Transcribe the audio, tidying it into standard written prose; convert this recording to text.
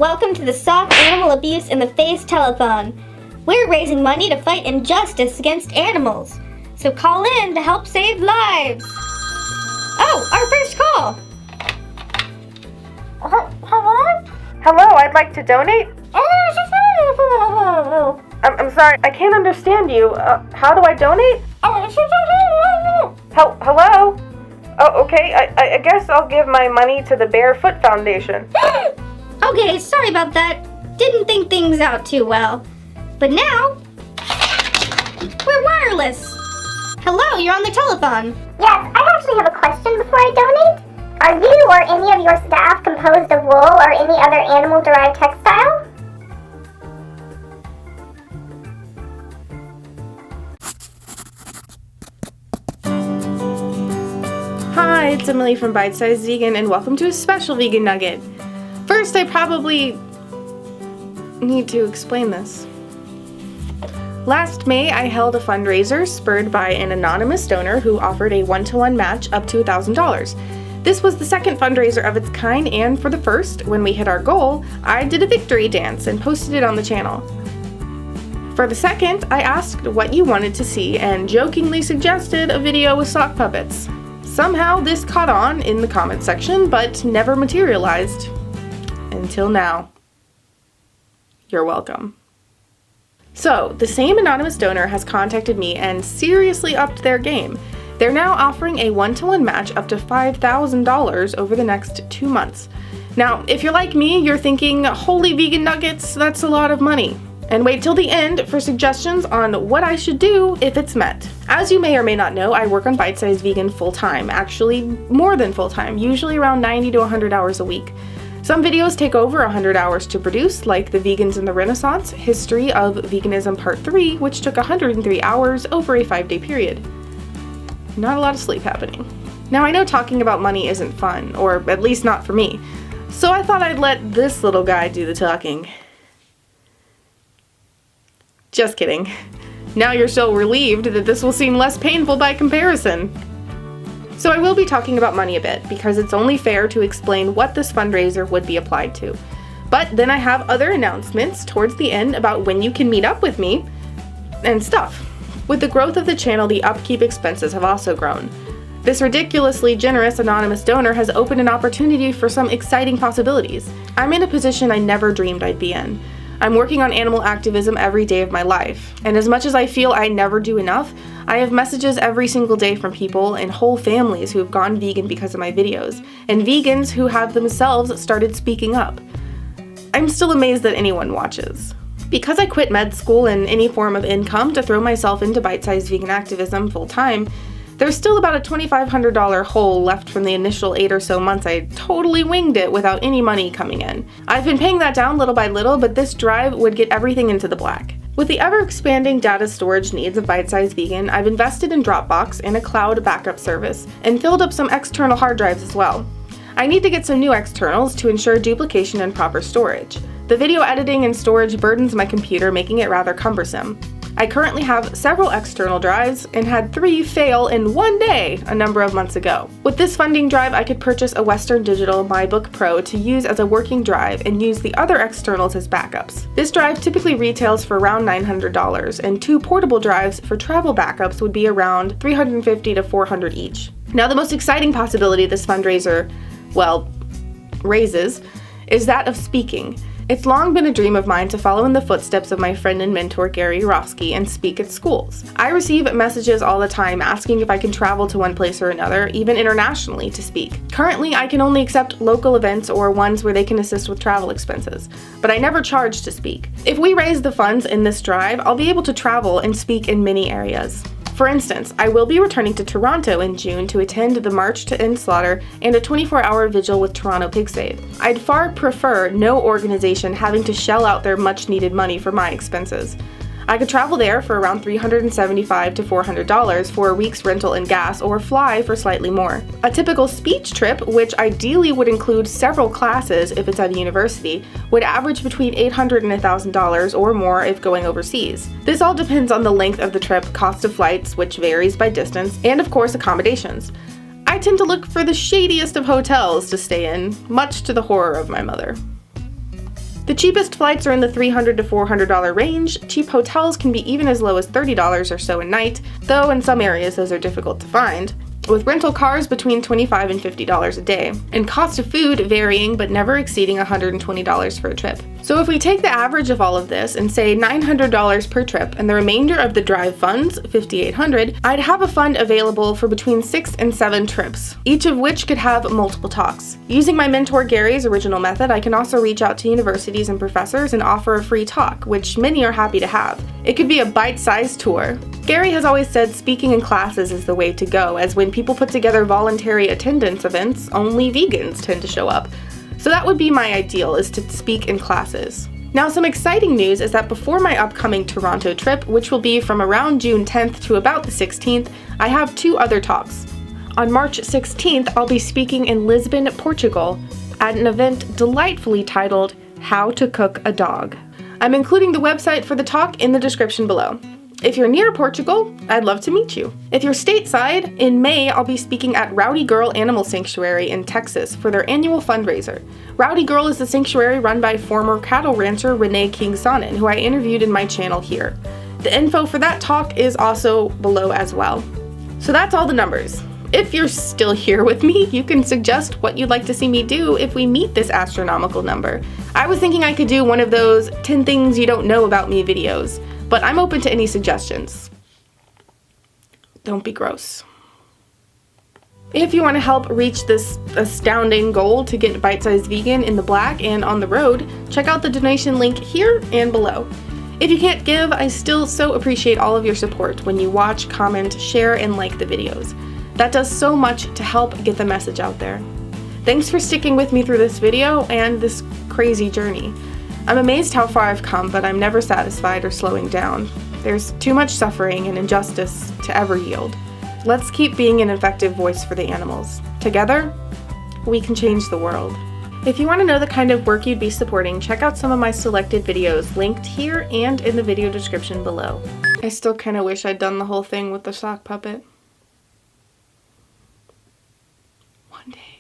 Welcome to the Soft Animal Abuse in the Face Telethon. We're raising money to fight injustice against animals. So call in to help save lives. Oh, our first call. Hello? Hello, I'd like to donate. I'm sorry, I can't understand you. How do I donate? Hello? Oh, okay, I guess I'll give my money to the Barefoot Foundation. Okay, sorry about that. Didn't think things out too well. But now, we're wireless. Hello, you're on the telethon. Yes, I actually have a question before I donate. Are you or any of your staff composed of wool or any other animal-derived textile? Hi, it's Emily from BiteSizeVegan, and welcome to a special vegan nugget. First, I probably need to explain this. Last May, I held a fundraiser spurred by an anonymous donor who offered a one-to-one match up to $1,000. This was the second fundraiser of its kind, and for the first, when we hit our goal, I did a victory dance and posted it on the channel. For the second, I asked what you wanted to see and jokingly suggested a video with sock puppets. Somehow this caught on in the comment section, but never materialized. Until now. You're welcome. So, the same anonymous donor has contacted me and seriously upped their game. They're now offering a one-to-one match up to $5,000 over the next 2 months. Now, if you're like me, you're thinking, holy vegan nuggets, that's a lot of money. And wait till the end for suggestions on what I should do if it's met. As you may or may not know, I work on BiteSize Vegan full-time, actually more than full-time, usually around 90 to 100 hours a week. Some videos take over 100 hours to produce, like the Vegans in the Renaissance, History of Veganism Part 3, which took 103 hours over a 5-day period. Not a lot of sleep happening. Now I know talking about money isn't fun, or at least not for me, so I thought I'd let this little guy do the talking. Just kidding. Now you're so relieved that this will seem less painful by comparison. So I will be talking about money a bit, because it's only fair to explain what this fundraiser would be applied to. But then I have other announcements towards the end about when you can meet up with me and stuff. With the growth of the channel, the upkeep expenses have also grown. This ridiculously generous anonymous donor has opened an opportunity for some exciting possibilities. I'm in a position I never dreamed I'd be in. I'm working on animal activism every day of my life, and as much as I feel I never do enough, I have messages every single day from people and whole families who have gone vegan because of my videos, and vegans who have themselves started speaking up. I'm still amazed that anyone watches. Because I quit med school and any form of income to throw myself into bite-sized vegan activism full-time, there's still about a $2,500 hole left from the initial 8 or so months I totally winged it without any money coming in. I've been paying that down little by little, but this drive would get everything into the black. With the ever-expanding data storage needs of BiteSize Vegan, I've invested in Dropbox and a cloud backup service, and filled up some external hard drives as well. I need to get some new externals to ensure duplication and proper storage. The video editing and storage burdens my computer, making it rather cumbersome. I currently have several external drives and had 3 fail in 1 day a number of months ago. With this funding drive, I could purchase a Western Digital MyBook Pro to use as a working drive and use the other externals as backups. This drive typically retails for around $900, and 2 portable drives for travel backups would be around $350 to $400 each. Now, the most exciting possibility this fundraiser, raises, is that of speaking. It's long been a dream of mine to follow in the footsteps of my friend and mentor Gary Yourofsky and speak at schools. I receive messages all the time asking if I can travel to one place or another, even internationally, to speak. Currently, I can only accept local events or ones where they can assist with travel expenses, but I never charge to speak. If we raise the funds in this drive, I'll be able to travel and speak in many areas. For instance, I will be returning to Toronto in June to attend the March to End Slaughter and a 24-hour vigil with Toronto Pig Save. I'd far prefer no organization having to shell out their much-needed money for my expenses. I could travel there for around $375 to $400 for a week's rental and gas, or fly for slightly more. A typical speech trip, which ideally would include several classes if it's at a university, would average between $800 and $1,000 or more if going overseas. This all depends on the length of the trip, cost of flights, which varies by distance, and of course accommodations. I tend to look for the shadiest of hotels to stay in, much to the horror of my mother. The cheapest flights are in the $300 to $400 range. Cheap hotels can be even as low as $30 or so a night, though in some areas those are difficult to find, with rental cars between $25 and $50 a day, and cost of food varying but never exceeding $120 for a trip. So if we take the average of all of this and say $900 per trip and the remainder of the drive funds, $5,800, I'd have a fund available for between 6 and 7 trips, each of which could have multiple talks. Using my mentor Gary's original method, I can also reach out to universities and professors and offer a free talk, which many are happy to have. It could be a bite-sized tour. Gary has always said speaking in classes is the way to go, as when people put together voluntary attendance events, only vegans tend to show up. So that would be my ideal, is to speak in classes. Now, some exciting news is that before my upcoming Toronto trip, which will be from around June 10th to about the 16th, I have 2 other talks. On March 16th, I'll be speaking in Lisbon, Portugal, at an event delightfully titled How to Cook a Dog. I'm including the website for the talk in the description below. If you're near Portugal, I'd love to meet you. If you're stateside, in May I'll be speaking at Rowdy Girl Animal Sanctuary in Texas for their annual fundraiser. Rowdy Girl is the sanctuary run by former cattle rancher Renee King-Sonnen, who I interviewed in my channel here. The info for that talk is also below as well. So that's all the numbers. If you're still here with me, you can suggest what you'd like to see me do if we meet this astronomical number. I was thinking I could do one of those 10 things you don't know about me videos, but I'm open to any suggestions. Don't be gross. If you want to help reach this astounding goal to get Bite-Size Vegan in the black and on the road, check out the donation link here and below. If you can't give, I still so appreciate all of your support when you watch, comment, share, and like the videos. That does so much to help get the message out there. Thanks for sticking with me through this video and this crazy journey. I'm amazed how far I've come, but I'm never satisfied or slowing down. There's too much suffering and injustice to ever yield. Let's keep being an effective voice for the animals. Together, we can change the world. If you want to know the kind of work you'd be supporting, check out some of my selected videos linked here and in the video description below. I still kind of wish I'd done the whole thing with the sock puppet. One day.